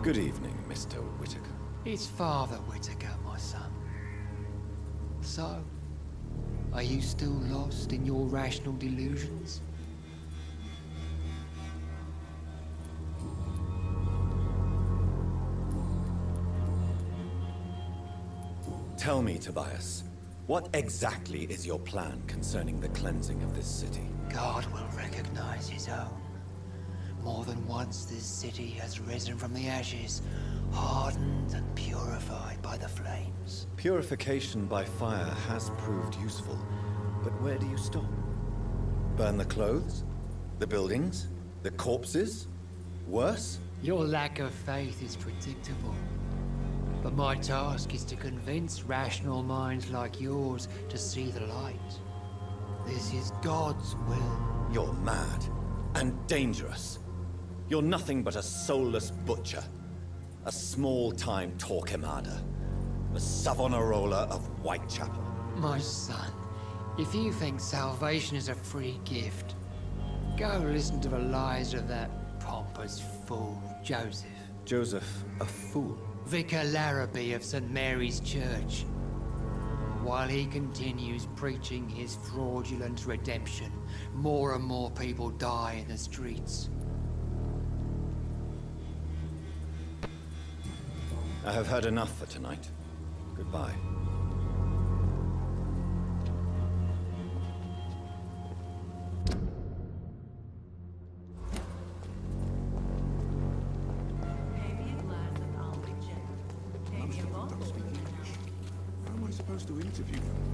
Good evening, Mr. Whitaker. It's Father Whitaker, my son. So, are you still lost in your rational delusions? Tell me, Tobias, what exactly is your plan concerning the cleansing of this city? God will recognize his own. More than once this city has risen from the ashes, hardened and purified by the flames. Purification by fire has proved useful, but where do you stop? Burn the clothes? The buildings? The corpses? Worse? Your lack of faith is predictable. But my task is to convince rational minds like yours to see the light. This is God's will. You're mad and dangerous. You're nothing but a soulless butcher. A small-time Torquemada. A Savonarola of Whitechapel. My son, if you think salvation is a free gift, go listen to the lies of that pompous fool, Joseph. Joseph, a fool. Vicar Larrabee of St. Mary's Church. While he continues preaching his fraudulent redemption, more and more people die in the streets. I have heard enough for tonight. Goodbye. How am I supposed to interview them?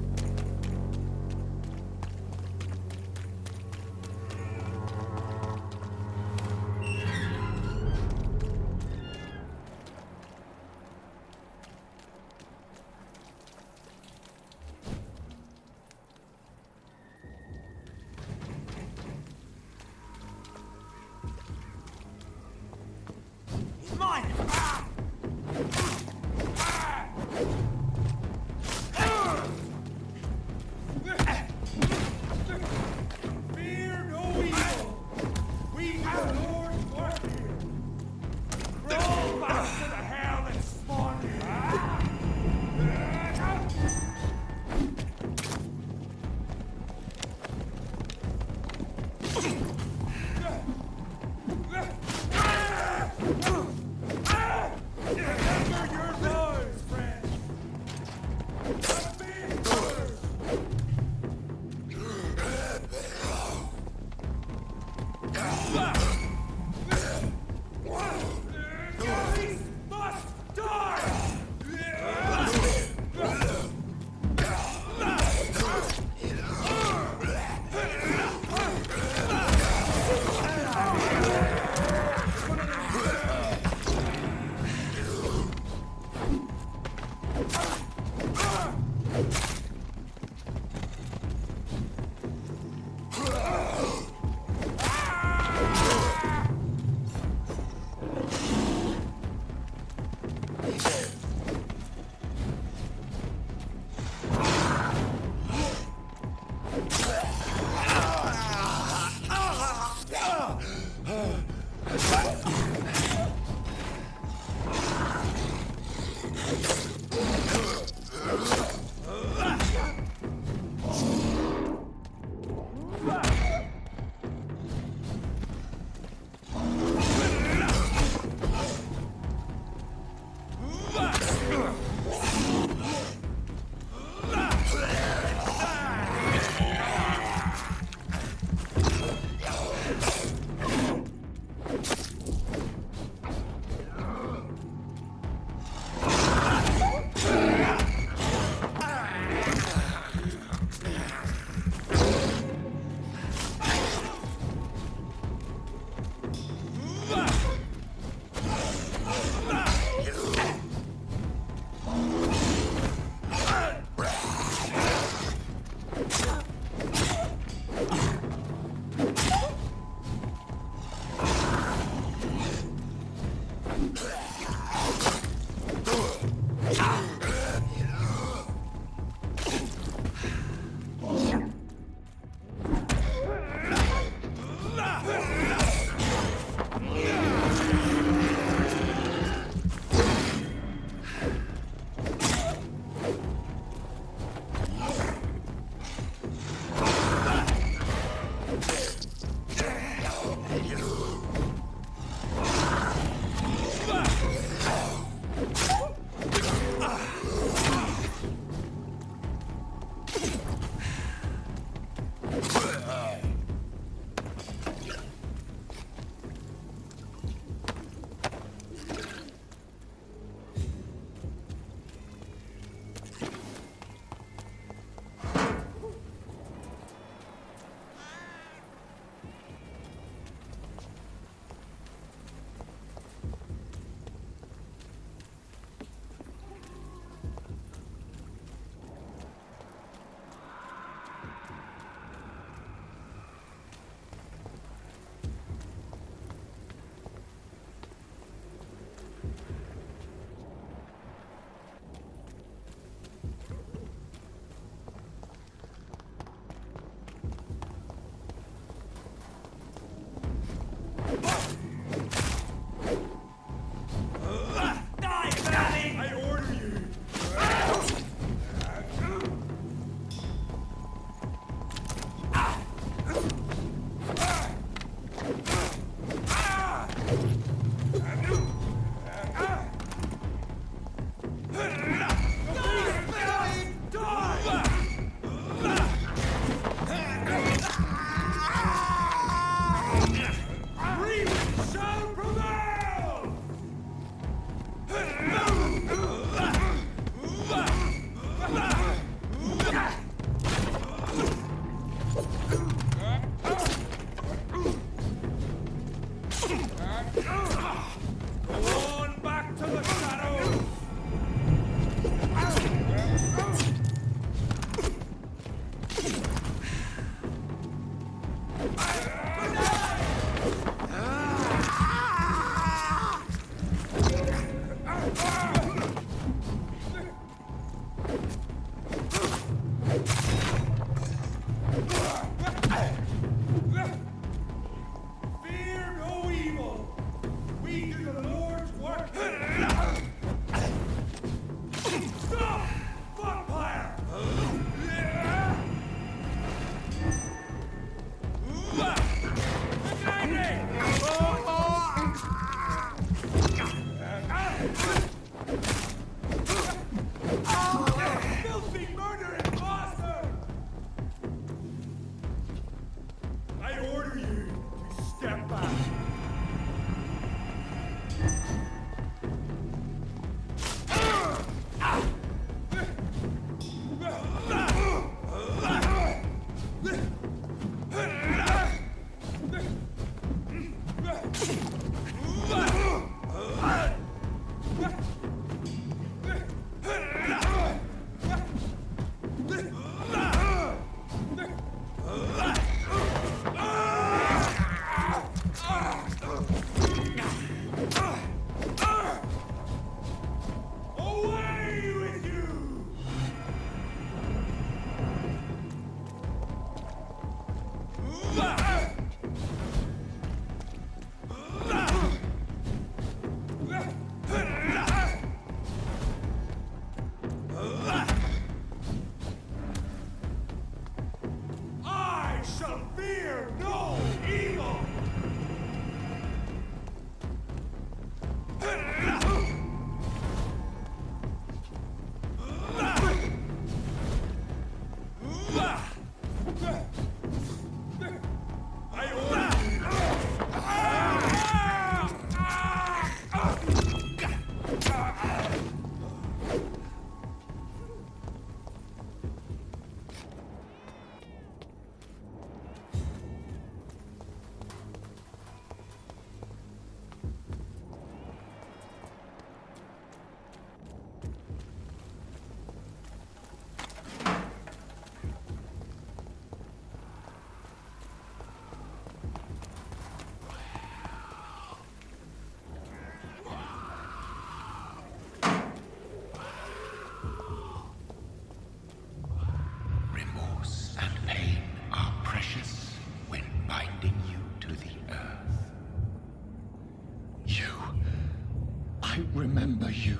I remember you.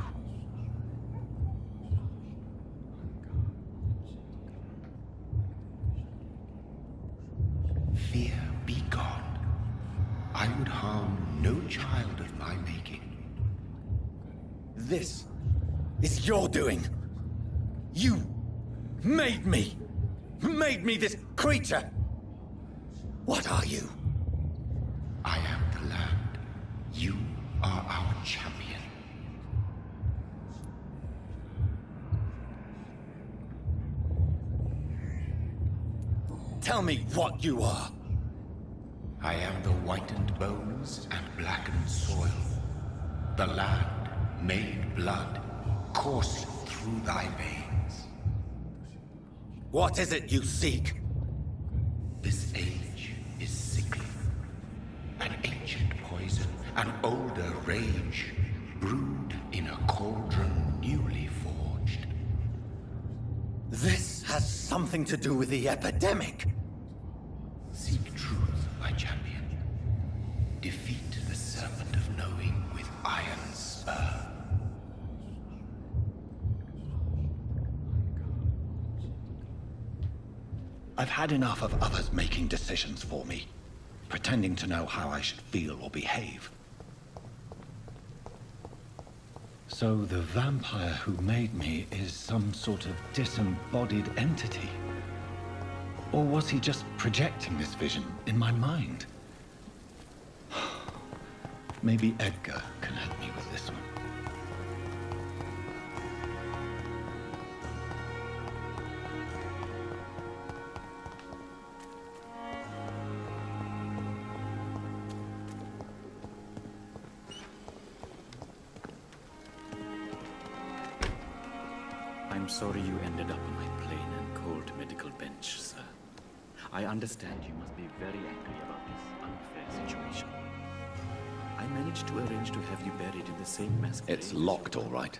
Fear be gone. I would harm no child of my making. This is your doing. You made me. Made me this creature. What are you? I am the land. You are our champion. Tell me what you are. I am the whitened bones and blackened soil. The land made blood coursing through thy veins. What is it you seek? This age is sickly. An ancient poison, an older rage, brewed in a cauldron newly forged. This has something to do with the epidemic. Seek truth, my champion. Defeat the serpent of knowing with iron spur. I've had enough of others making decisions for me, pretending to know how I should feel or behave. So the vampire who made me is some sort of disembodied entity? Or was he just projecting this vision in my mind? Maybe Edgar can help me with this one. I'm sorry you ended up on my plain and cold medical bench, sir. I understand you must be very angry about this unfair situation. I managed to arrange to have you buried in the same mass grave. It's locked, all right.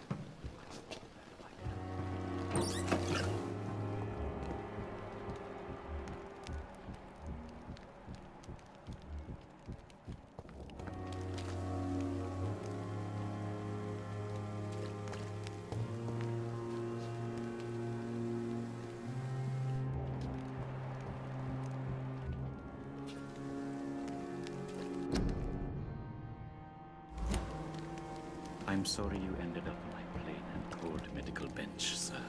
I'm sorry you ended up on my plain and cold medical bench, sir.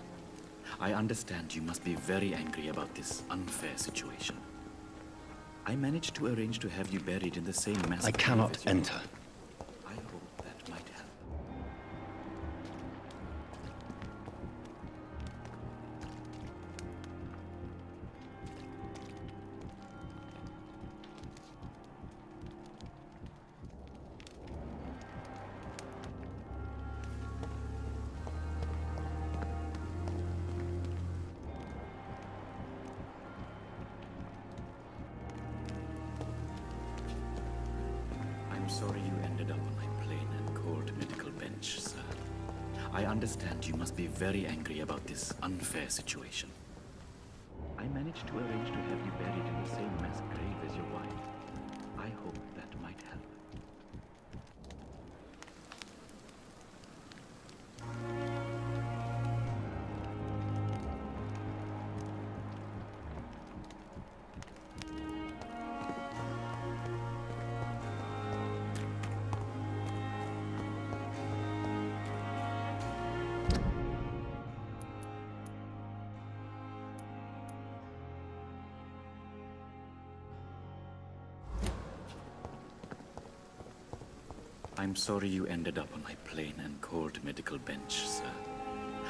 I understand you must be very angry about this unfair situation. I managed to arrange to have you buried in the same mass I grave cannot as your enter. wife. I hope that might help. I'm sorry you ended up on my plain and cold medical bench, sir. I understand you must be very angry about this unfair situation. I managed to arrange to have you buried in the same mass grave as your wife. I hope that might help. I'm sorry you ended up on my plain and cold medical bench, sir.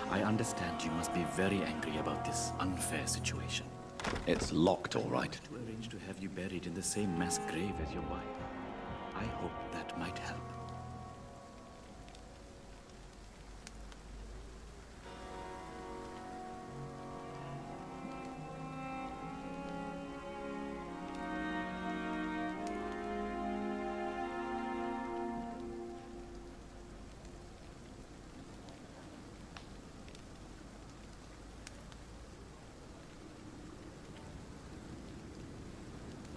I understand you must be very angry about this unfair situation. It's locked, all right. To arrange to have you buried in the same mass grave as your wife. I hope that might help.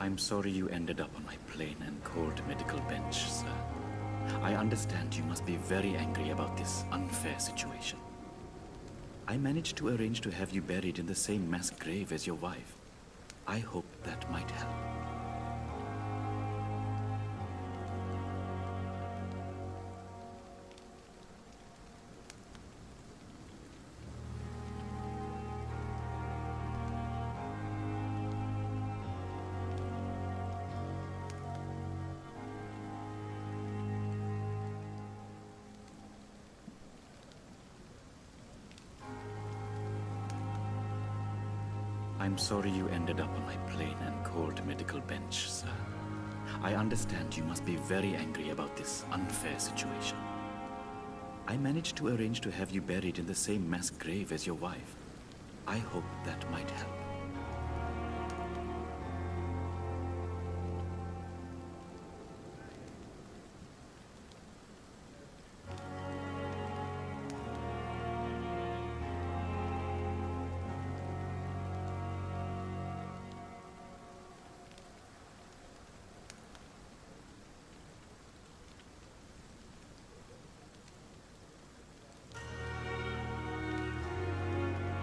I'm sorry you ended up on my plain and cold medical bench, sir. I understand you must be very angry about this unfair situation. I managed to arrange to have you buried in the same mass grave as your wife. I hope that might help. I'm sorry you ended up on my plain and cold medical bench, sir. I understand you must be very angry about this unfair situation. I managed to arrange to have you buried in the same mass grave as your wife. I hope that might help.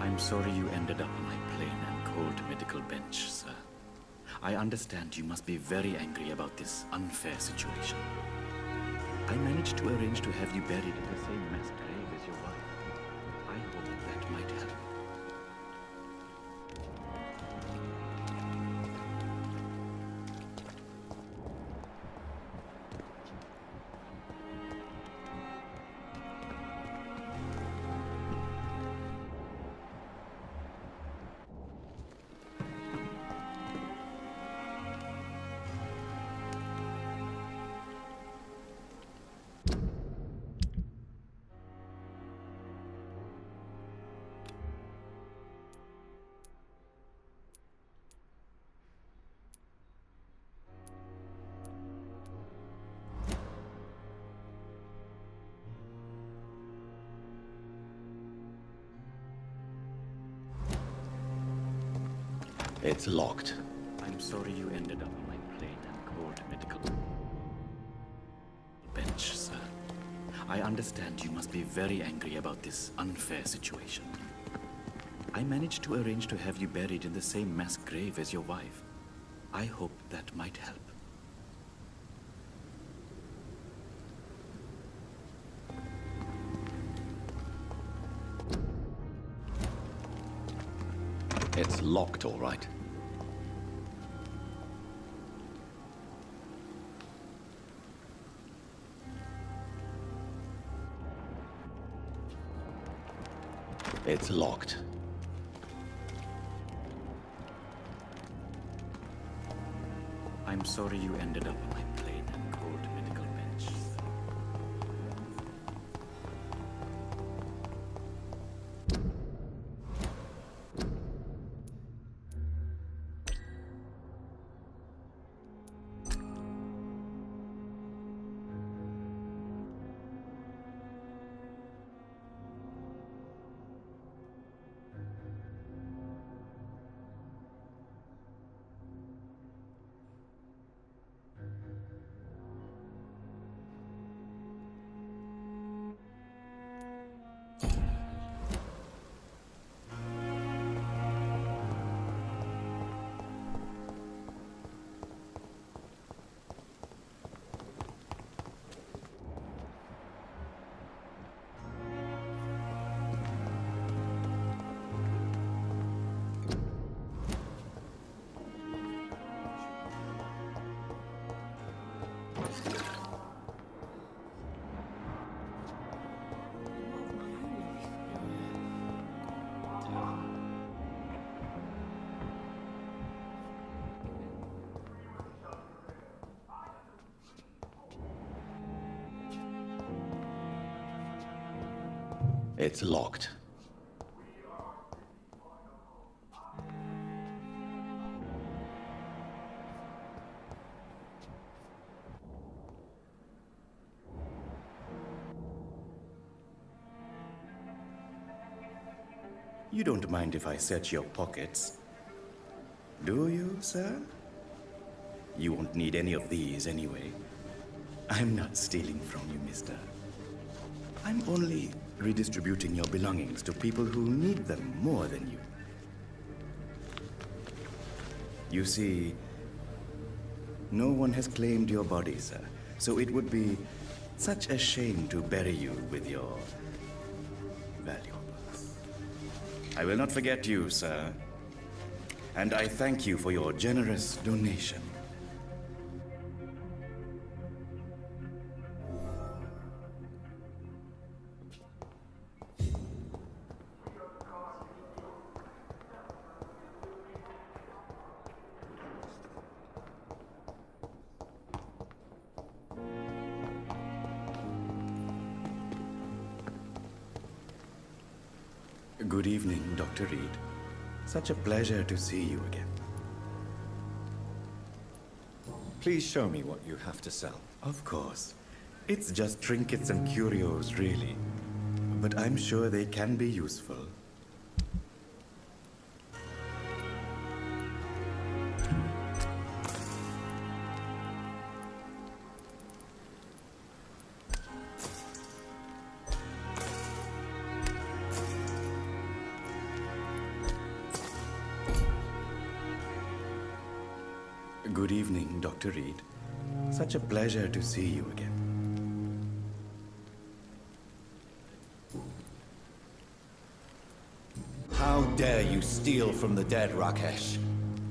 I'm sorry you ended up on my plain and cold medical bench, sir. I understand you must be very angry about this unfair situation. I managed to arrange to have you buried in the same mass grave as your wife. I hope that might help. It's locked. I'm sorry you ended up on my plain and cold medical bench, sir. I understand you must be very angry about this unfair situation. I managed to arrange to have you buried in the same mass grave as your wife. I hope that might help. It's locked, all right. It's locked. I'm sorry you ended up on my plain and cold medical bench. It's locked. You don't mind if I search your pockets, do you, sir? You won't need any of these anyway. I'm not stealing from you, mister. I'm only redistributing your belongings to people who need them more than you. You see, no one has claimed your body, sir, so it would be such a shame to bury you with your valuables. I will not forget you, sir, and I thank you for your generous donation. Good evening, Dr. Reed. Such a pleasure to see you again. Please show me what you have to sell. Of course. It's just trinkets and curios, really. But I'm sure they can be useful. Good evening, Dr. Reed. Such a pleasure to see you again. How dare you steal from the dead, Rakesh?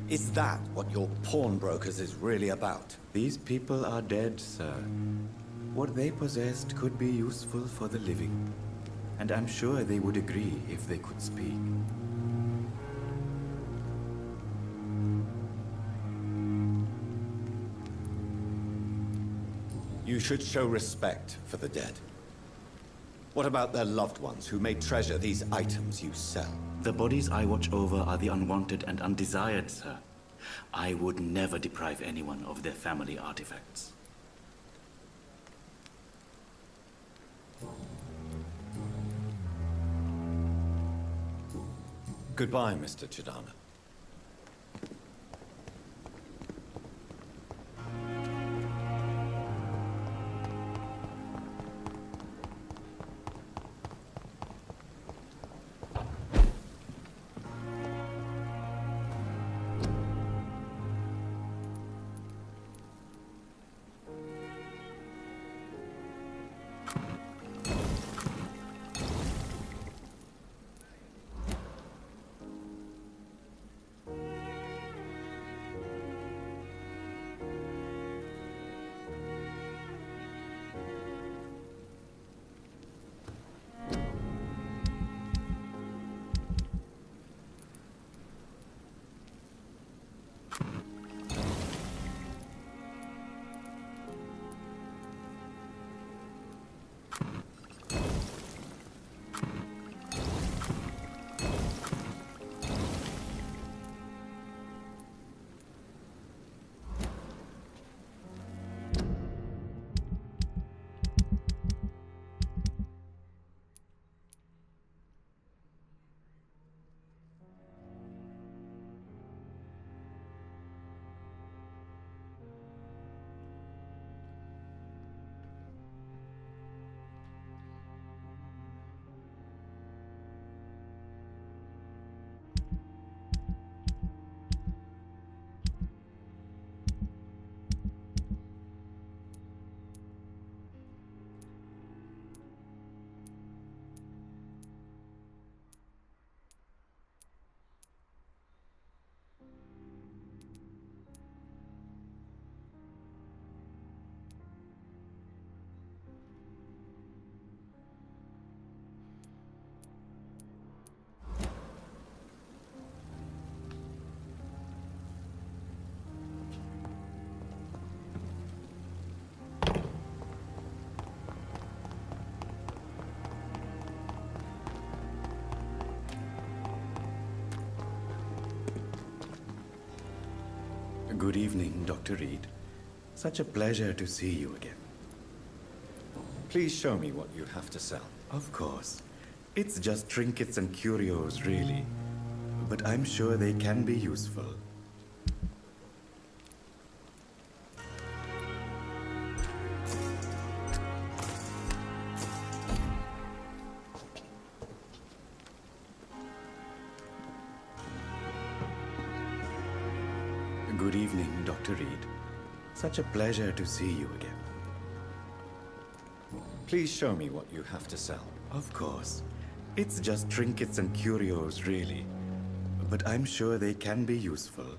Is that what your pawnbrokers is really about? These people are dead, sir. What they possessed could be useful for the living. And I'm sure they would agree if they could speak. You should show respect for the dead. What about their loved ones who may treasure these items you sell? The bodies I watch over are the unwanted and undesired, sir. I would never deprive anyone of their family artifacts. Goodbye, Mr. Chidana. Good evening, Dr. Reed. Such a pleasure to see you again. Please show me what you have to sell. Of course. It's just trinkets and curios, really. But I'm sure they can be useful. Good evening, Dr. Reed. Such a pleasure to see you again. Please show me what you have to sell. Of course. It's just trinkets and curios, really. But I'm sure they can be useful.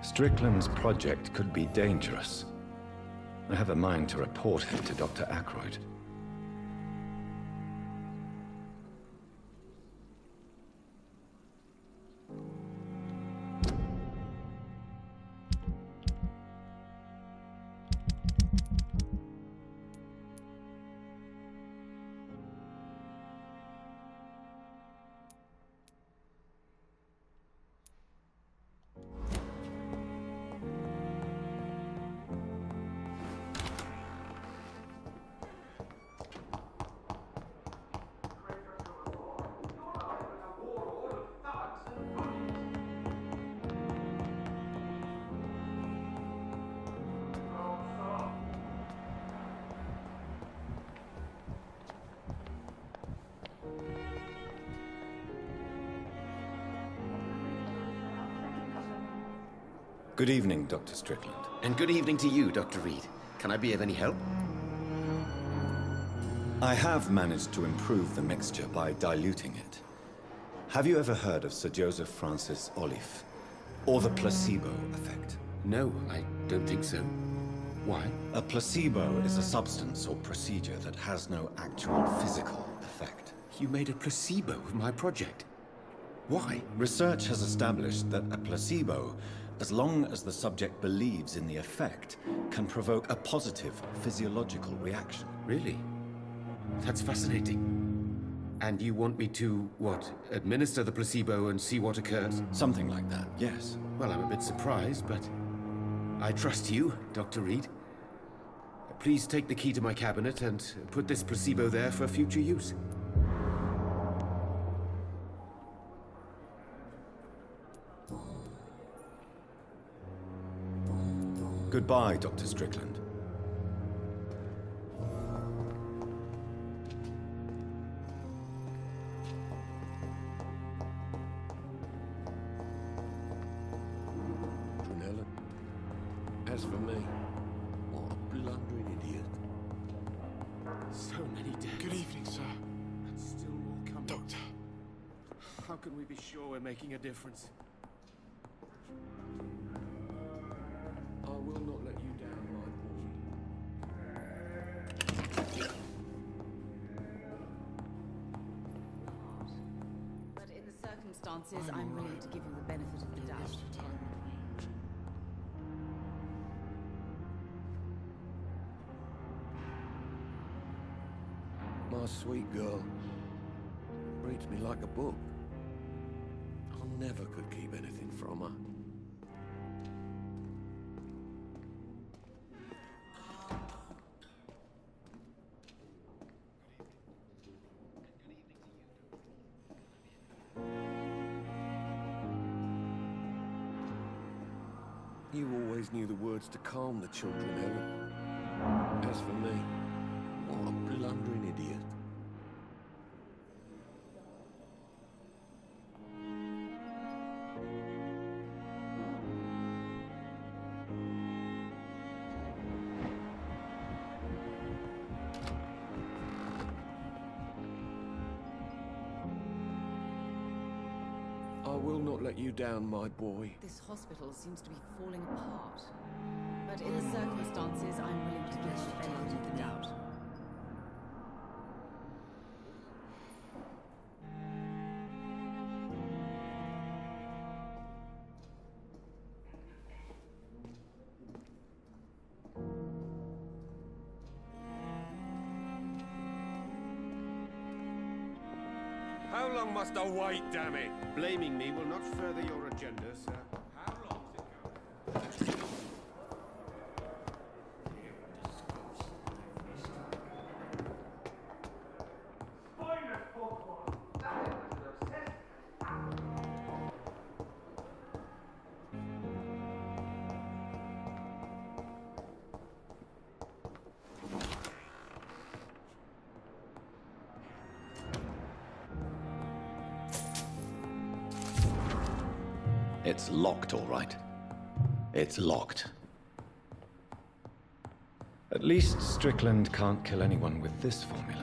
Strickland's project could be dangerous. I have a mind to report him to Dr. Ackroyd. Good evening, Dr. Strickland. And good evening to you, Dr. Reed. Can I be of any help? I have managed to improve the mixture by diluting it. Have you ever heard of Sir Joseph Francis Olive? Or the placebo effect? No, I don't think so. Why? A placebo is a substance or procedure that has no actual physical effect. You made a placebo of my project. Why? Research has established that a placebo, as long as the subject believes in the effect, can provoke a positive physiological reaction. Really? That's fascinating. And you want me to, what, administer the placebo and see what occurs? Something like that, yes. Well, I'm a bit surprised, but I trust you, Dr. Reed. Please take the key to my cabinet and put this placebo there for future use. Goodbye, Dr. Strickland. Ellen, as for me, what a blundering idiot. So many deaths. Good evening, sir. And still more coming. Doctor. How can we be sure we're making a difference? I will not let you down, my But in the circumstances, I'm willing to give you the benefit of the doubt. My sweet girl reads me like a book. I never could keep anything from her. You always knew the words to calm the children, Ellen. As for me, what a blundering idiot. I will not let you down, my boy. This hospital seems to be falling apart. But in the circumstances, I'm willing to give you the benefit of the doubt. How long must I wait, damn it? Blaming me will not further your agenda, sir. How long is it going? It's locked, all right. It's locked. At least Strickland can't kill anyone with this formula.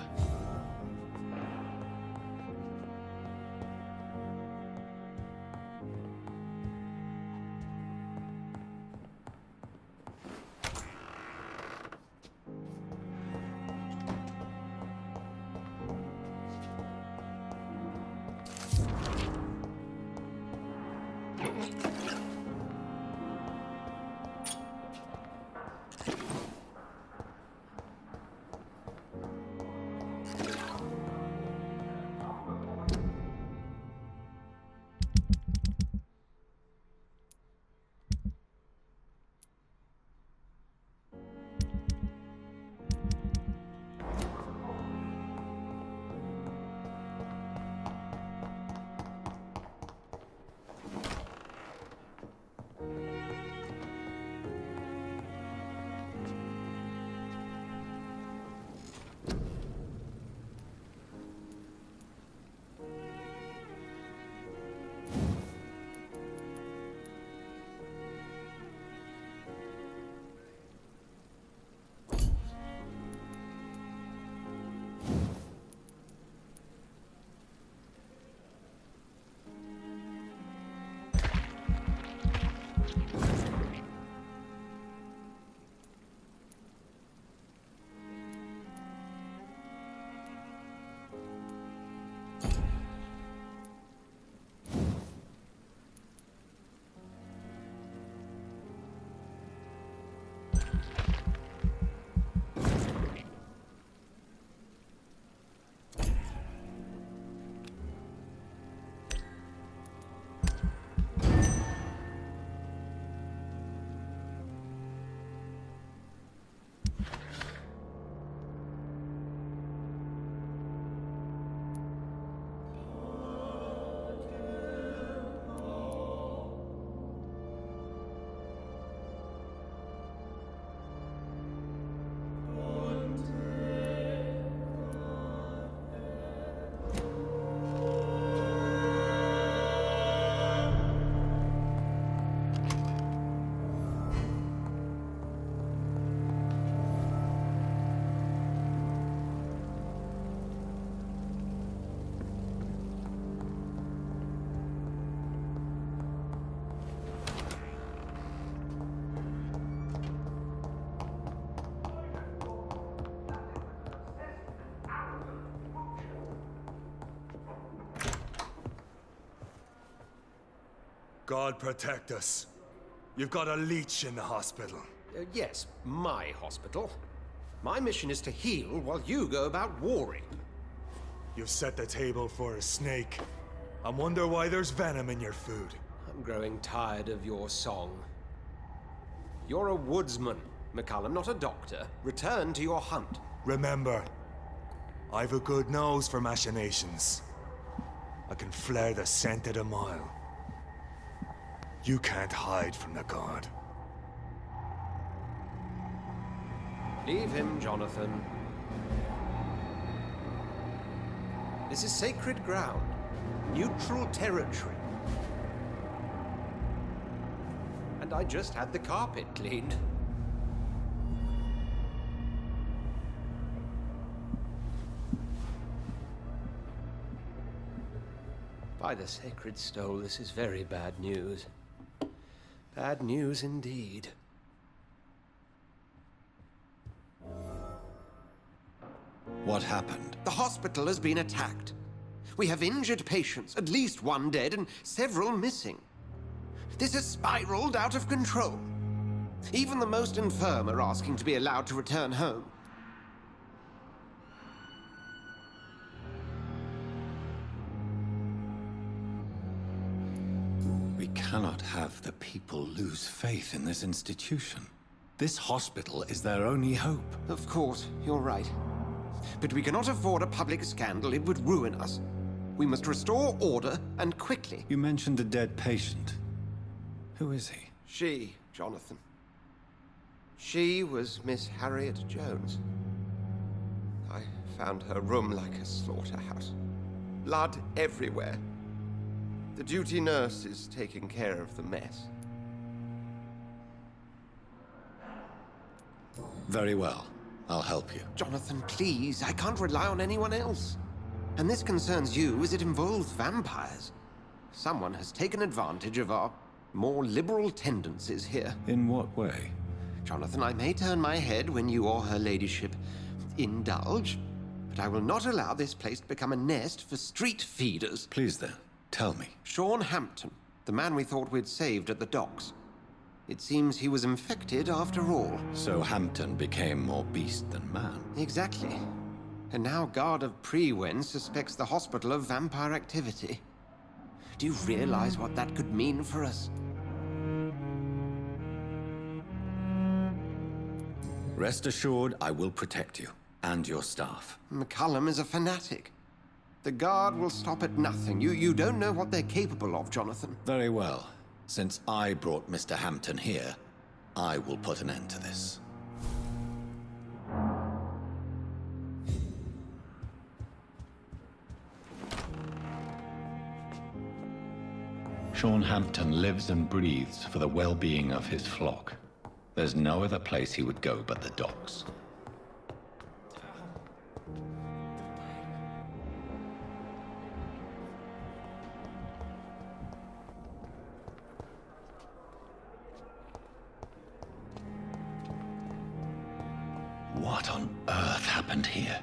God protect us. You've got a leech in the hospital. Yes, my hospital. My mission is to heal while you go about warring. You've set the table for a snake. I wonder why there's venom in your food. I'm growing tired of your song. You're a woodsman, McCullum, not a doctor. Return to your hunt. Remember, I've a good nose for machinations. I can flare the scent at a mile. You can't hide from the god. Leave him, Jonathan. This is sacred ground. Neutral territory. And I just had the carpet cleaned. By the sacred stole, this is very bad news. Bad news indeed. What happened? The hospital has been attacked. We have injured patients, at least one dead and several missing. This has spiraled out of control. Even the most infirm are asking to be allowed to return home. We cannot have the people lose faith in this institution. This hospital is their only hope. Of course, you're right. But we cannot afford a public scandal. It would ruin us. We must restore order, and quickly. You mentioned a dead patient. Who is he? She, Jonathan. She was Miss Harriet Jones. I found her room like a slaughterhouse. Blood everywhere. The duty nurse is taking care of the mess. Very well. I'll help you. Jonathan, please. I can't rely on anyone else. And this concerns you as it involves vampires. Someone has taken advantage of our more liberal tendencies here. In what way? Jonathan, I may turn my head when you or her ladyship indulge, but I will not allow this place to become a nest for street feeders. Please then, tell me. Sean Hampton, the man we thought we'd saved at the docks. It seems he was infected after all. So Hampton became more beast than man. Exactly. And now Guard of Prewen suspects the hospital of vampire activity. Do you realize what that could mean for us? Rest assured, I will protect you and your staff. McCullum is a fanatic. The Guard will stop at nothing. You don't know what they're capable of, Jonathan. Very well. Since I brought Mr. Hampton here, I will put an end to this. Sean Hampton lives and breathes for the well-being of his flock. There's no other place he would go but the docks. What on earth happened here?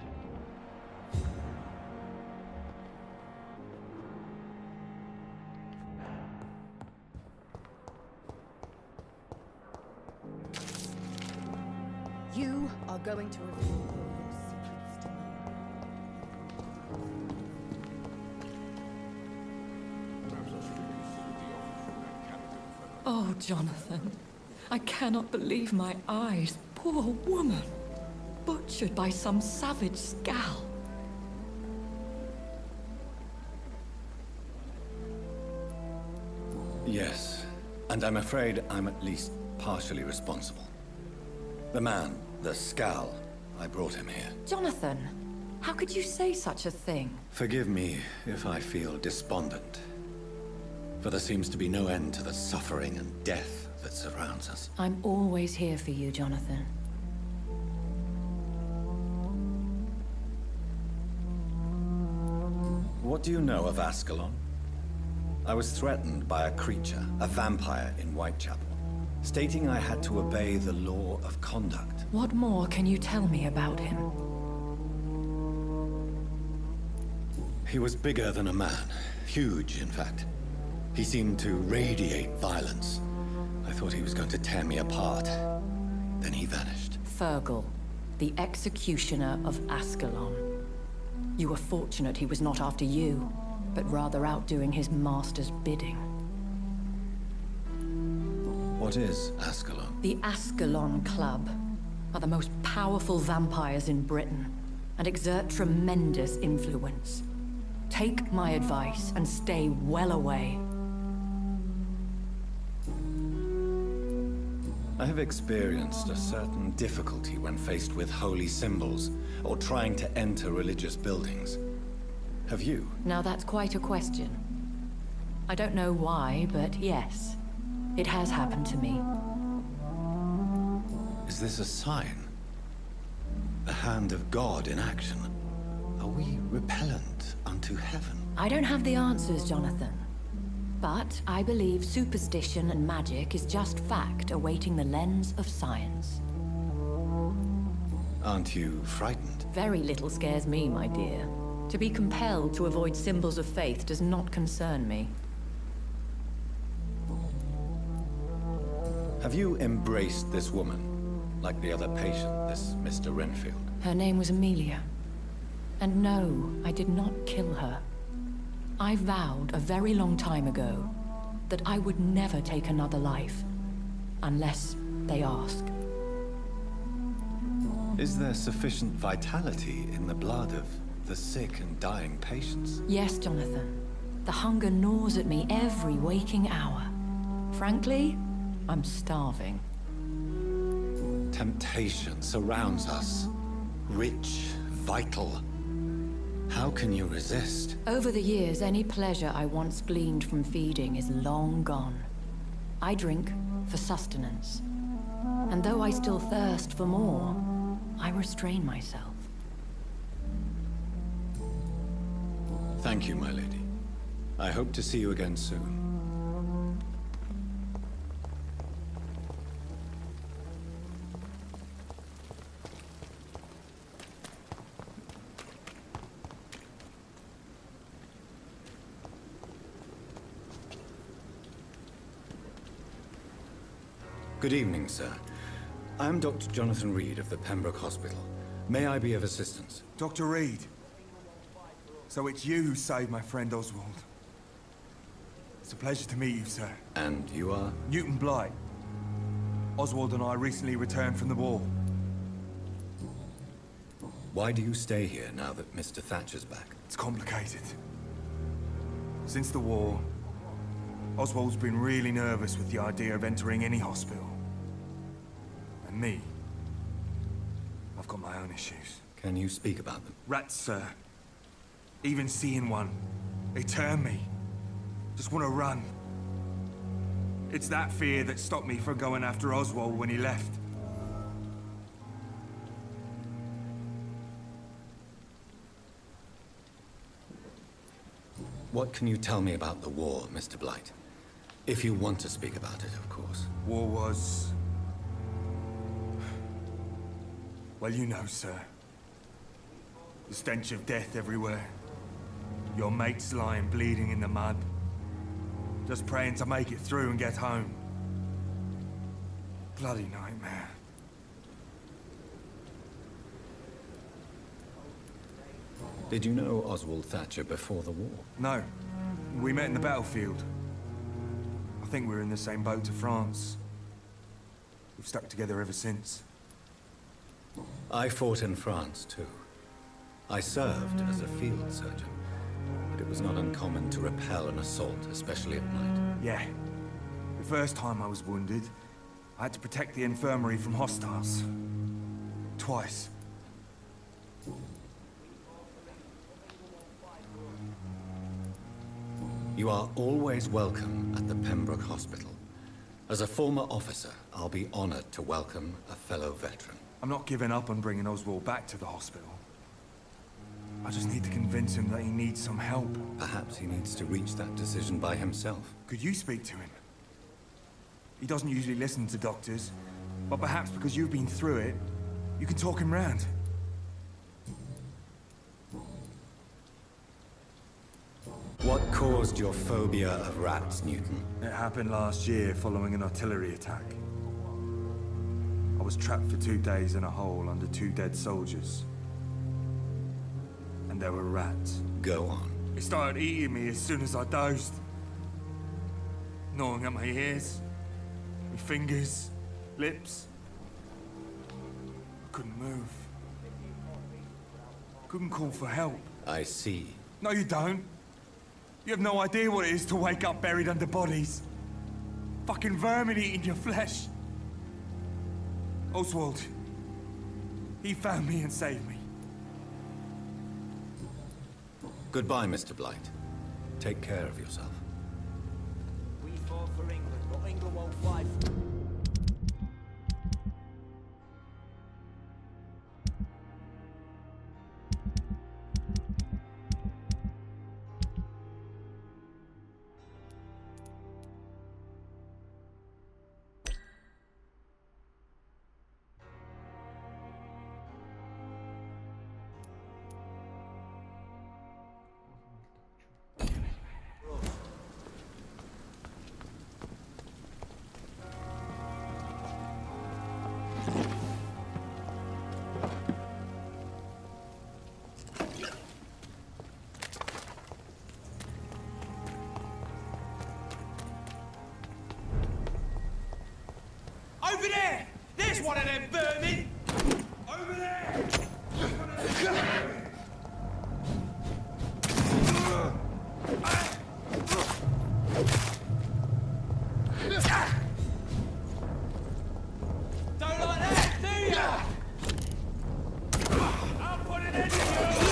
You are going to reveal all your secrets to me. Oh, Jonathan. I cannot believe my eyes. Poor woman. Butchered by some savage scowl. Yes, and I'm afraid I'm at least partially responsible. The man, the Scowl, I brought him here. Jonathan, how could you say such a thing? Forgive me if I feel despondent, for there seems to be no end to the suffering and death that surrounds us. I'm always here for you, Jonathan. What do you know of Ascalon? I was threatened by a creature, a vampire in Whitechapel, stating I had to obey the law of conduct. What more can you tell me about him? He was bigger than a man. Huge, in fact. He seemed to radiate violence. I thought he was going to tear me apart. Then he vanished. Fergal, the executioner of Ascalon. You were fortunate he was not after you, but rather out doing his master's bidding. What is Ascalon? The Ascalon Club are the most powerful vampires in Britain and exert tremendous influence. Take my advice and stay well away. I have experienced a certain difficulty when faced with holy symbols or trying to enter religious buildings. Have you? Now that's quite a question. I don't know why, but yes, it has happened to me. Is this a sign? The hand of God in action? Are we repellent unto heaven? I don't have the answers, Jonathan. But I believe superstition and magic is just fact awaiting the lens of science. Aren't you frightened? Very little scares me, my dear. To be compelled to avoid symbols of faith does not concern me. Have you embraced this woman? Like the other patient, this Mr. Renfield? Her name was Amelia. And no, I did not kill her. I vowed a very long time ago that I would never take another life, unless they ask. Is there sufficient vitality in the blood of the sick and dying patients? Yes, Jonathan. The hunger gnaws at me every waking hour. Frankly, I'm starving. Temptation surrounds us. Rich, vital. How can you resist? Over the years, any pleasure I once gleaned from feeding is long gone. I drink for sustenance. And though I still thirst for more, I restrain myself. Thank you, my lady. I hope to see you again soon. Good evening, sir. I'm Dr. Jonathan Reed of the Pembroke Hospital. May I be of assistance? Dr. Reed. So it's you who saved my friend Oswald. It's a pleasure to meet you, sir. And you are? Newton Blight. Oswald and I recently returned from the war. Why do you stay here now that Mr. Thatcher's back? It's complicated. Since the war, Oswald's been really nervous with the idea of entering any hospital. And me, I've got my own issues. Can you speak about them? Rats, sir. Even seeing one, they turn me. Just want to run. It's that fear that stopped me from going after Oswald when he left. What can you tell me about the war, Mr. Blight? If you want to speak about it, of course. War was... well, you know, sir. The stench of death everywhere. Your mates lying bleeding in the mud. Just praying to make it through and get home. Bloody nightmare. Did you know Oswald Thatcher before the war? No. We met in the battlefield. I think we were in the same boat to France. We've stuck together ever since. I fought in France, too. I served as a field surgeon, but it was not uncommon to repel an assault, especially at night. Yeah. The first time I was wounded, I had to protect the infirmary from hostiles. Twice. You are always welcome at the Pembroke Hospital. As a former officer, I'll be honored to welcome a fellow veteran. I'm not giving up on bringing Oswald back to the hospital. I just need to convince him that he needs some help. Perhaps he needs to reach that decision by himself. Could you speak to him? He doesn't usually listen to doctors, but perhaps because you've been through it, you can talk him round. What caused your phobia of rats, Newton? It happened last year following an artillery attack. I was trapped for 2 days in a hole under 2 dead soldiers. And there were rats. Go on. It started eating me as soon as I dozed. Gnawing at my ears, my fingers, lips. I couldn't move. Couldn't call for help. I see. No, you don't. You have no idea what it is to wake up buried under bodies. Fucking vermin eating your flesh. Oswald. He found me and saved me. Goodbye, Mr. Blight. Take care of yourself. We fought for England, but England won't fight. Over there! There's one of them vermin! Over there! Don't like that, do ya? I'll put an end to you!